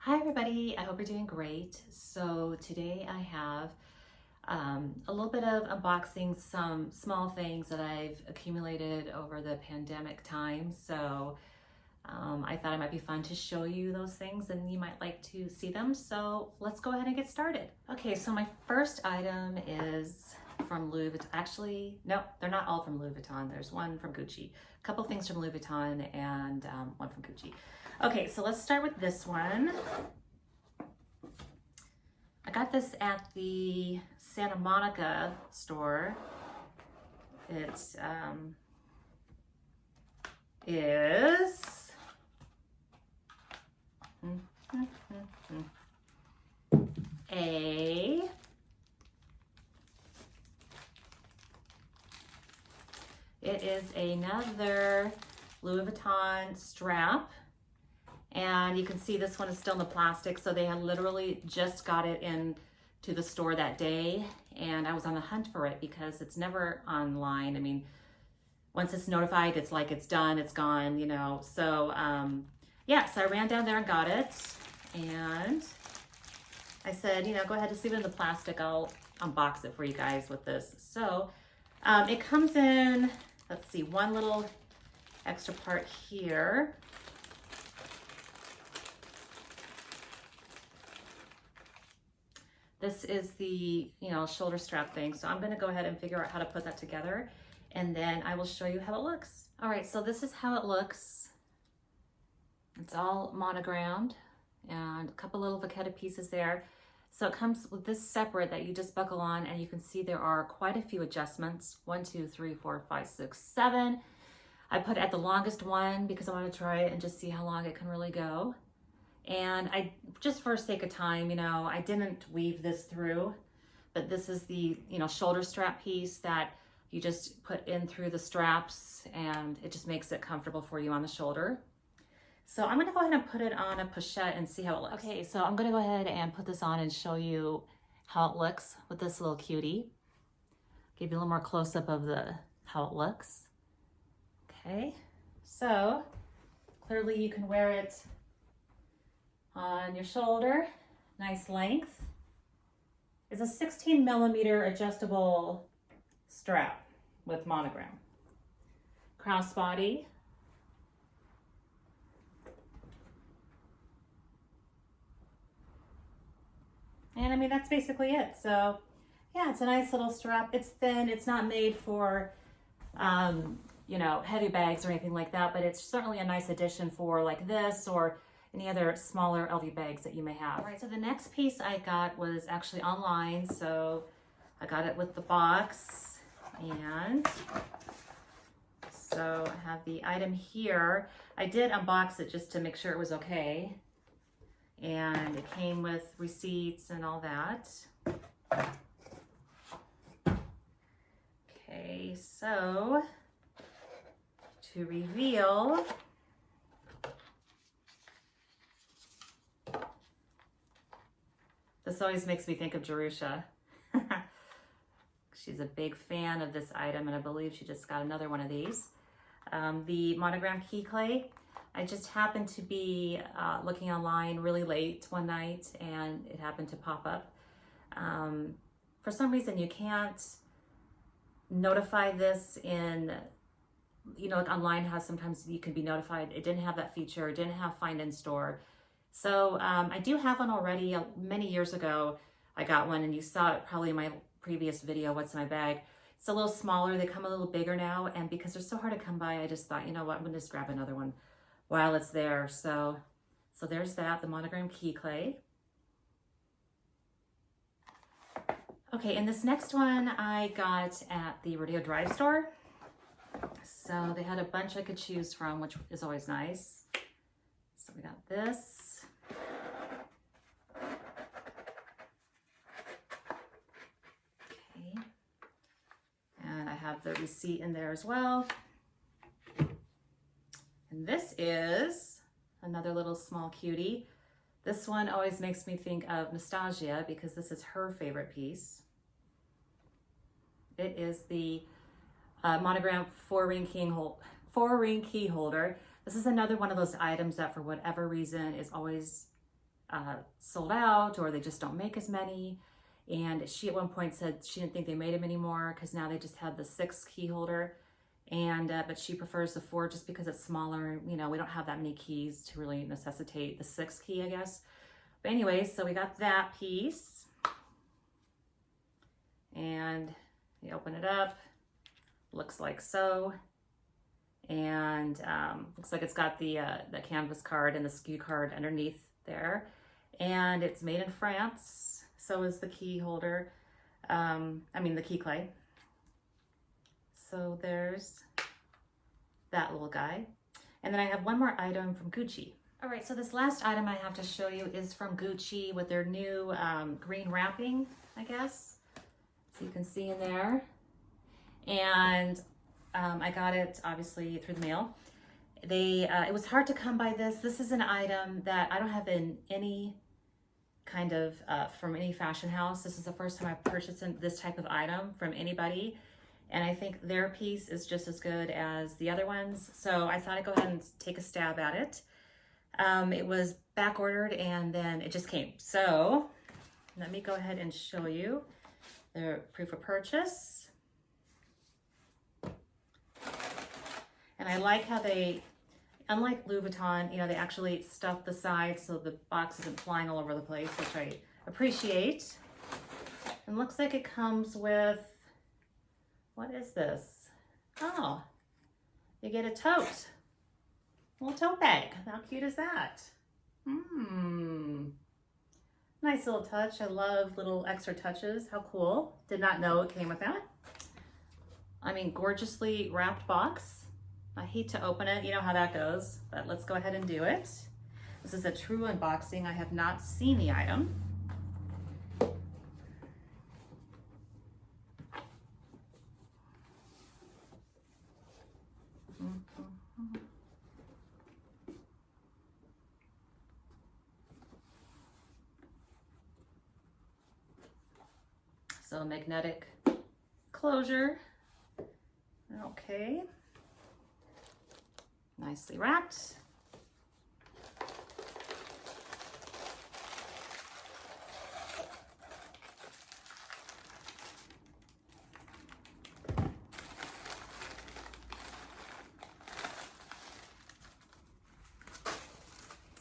Hi everybody, I hope you're doing great. So today I have a little bit of unboxing some small things that I've accumulated over the pandemic time. So I thought it might be fun to show you those things and you might like to see them. So let's go ahead and get started. Okay, so my first item is from Louis Vuitton. Actually, no, they're not all from Louis Vuitton. There's one from Gucci, a couple things from Louis Vuitton and one from Gucci. Okay, so let's start with this one. I got this at the Santa Monica store. It is another Louis Vuitton strap. And you can see this one is still in the plastic. So they had literally just got it into the store that day. And I was on the hunt for it because it's never online. I mean, once it's notified, it's like it's done, it's gone, you know. So yeah, so I ran down there and got it. And I said, you know, go ahead, just leave it in the plastic. I'll unbox it for you guys with this. So it comes in, let's see, one little extra part here. This is the, shoulder strap thing. So I'm gonna go ahead and figure out how to put that together and then I will show you how it looks. All right, so this is how it looks. It's all monogrammed and a couple little vaquetta pieces there. So it comes with this separate that you just buckle on and you can see there are quite a few adjustments. 1, 2, 3, 4, 5, 6, 7. I put at the longest one because I want to try it and just see how long it can really go. And I, just for sake of time, I didn't weave this through, but this is the, shoulder strap piece that you just put in through the straps and it just makes it comfortable for you on the shoulder. So I'm gonna go ahead and put it on a pochette and see how it looks. Okay, so I'm gonna go ahead and put this on and show you how it looks with this little cutie. Give you a little more close up of how it looks. Okay, so clearly you can wear it on your shoulder, nice length. It's a 16 millimeter adjustable strap with monogram. Crossbody. And I mean, that's basically it. So yeah, it's a nice little strap. It's thin, it's not made for, heavy bags or anything like that, but it's certainly a nice addition for like this or any other smaller LV bags that you may have. All right, so the next piece I got was actually online. So I got it with the box. And so I have the item here. I did unbox it just to make sure it was okay. And it came with receipts and all that. Okay, so to reveal, this always makes me think of Jerusha. She's a big fan of this item, and I believe she just got another one of these. The monogram key clay. I just happened to be looking online really late one night, and it happened to pop up. For some reason, you can't notify this in, like online has sometimes you can be notified. It didn't have that feature. It didn't have find in store. So I do have one already. Many years ago, I got one and you saw it probably in my previous video, What's in My Bag. It's a little smaller. They come a little bigger now. And because they're so hard to come by, I just thought, you know what, I'm gonna just grab another one while it's there. So there's that, the monogram key clay. Okay, and this next one I got at the Rodeo Drive store. So they had a bunch I could choose from, which is always nice. So we got this. And I have the receipt in there as well. And this is another little small cutie. This one always makes me think of Nastasia because this is her favorite piece. It is the monogram 4-ring key holder. This is another one of those items that for whatever reason is always sold out or they just don't make as many. And she at one point said she didn't think they made them anymore because now they just have the 6 key holder. And but she prefers the 4 just because it's smaller. You know, we don't have that many keys to really necessitate the 6 key, I guess. But anyways, so we got that piece. And you open it up, looks like so. And looks like it's got the canvas card and the SKU card underneath there. And it's made in France. So is the key holder. The key clay. So there's that little guy. And then I have one more item from Gucci. All right, so this last item I have to show you is from Gucci with their new green wrapping, I guess. So you can see in there. And I got it obviously through the mail. It was hard to come by this. This is an item that I don't have in any kind of, from any fashion house. This is the first time I've purchased this type of item from anybody. And I think their piece is just as good as the other ones. So I thought I'd go ahead and take a stab at it. It was back ordered and then it just came. So let me go ahead and show you the proof of purchase. And I like how they, unlike Louis Vuitton, you know, they actually stuff the sides so the box isn't flying all over the place, which I appreciate. And looks like it comes with, what is this? Oh, you get a tote. A little tote bag. How cute is that? Nice little touch. I love little extra touches. How cool. Did not know it came with that. I mean, gorgeously wrapped box. I hate to open it. You know how that goes, but let's go ahead and do it. This is a true unboxing. I have not seen the item. So magnetic closure. Okay. Nicely wrapped.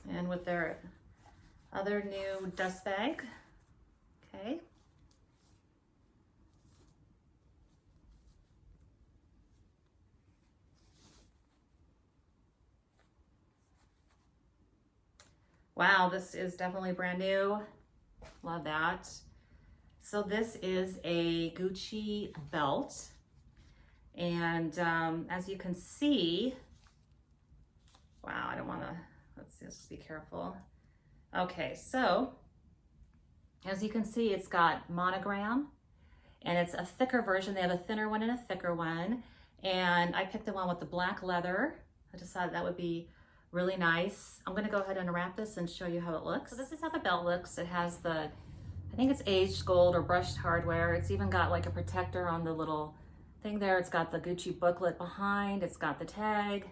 And with their other new dust bag. Okay. Wow, this is definitely brand new. Love that. So this is a Gucci belt. And as you can see, wow, I don't want to, let's just be careful. Okay, so as you can see, it's got monogram and it's a thicker version. They have a thinner one and a thicker one. And I picked the one with the black leather. I decided that would be really nice. I'm gonna go ahead and unwrap this and show you how it looks. So this is how the belt looks. It has the, I think it's aged gold or brushed hardware. It's even got like a protector on the little thing there. It's got the Gucci booklet behind. It's got the tag.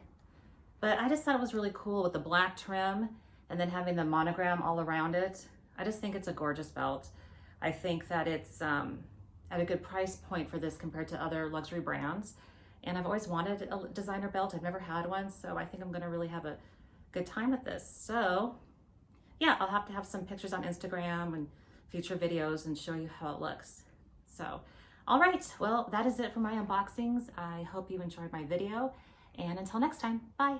But I just thought it was really cool with the black trim and then having the monogram all around it. I just think it's a gorgeous belt. I think that it's at a good price point for this compared to other luxury brands. And I've always wanted a designer belt. I've never had one, so I think I'm gonna really have a good time with this. So yeah, I'll have to have some pictures on Instagram and future videos and show you how it looks. So, all right, well, that is it for my unboxings. I hope you enjoyed my video, and until next time, bye.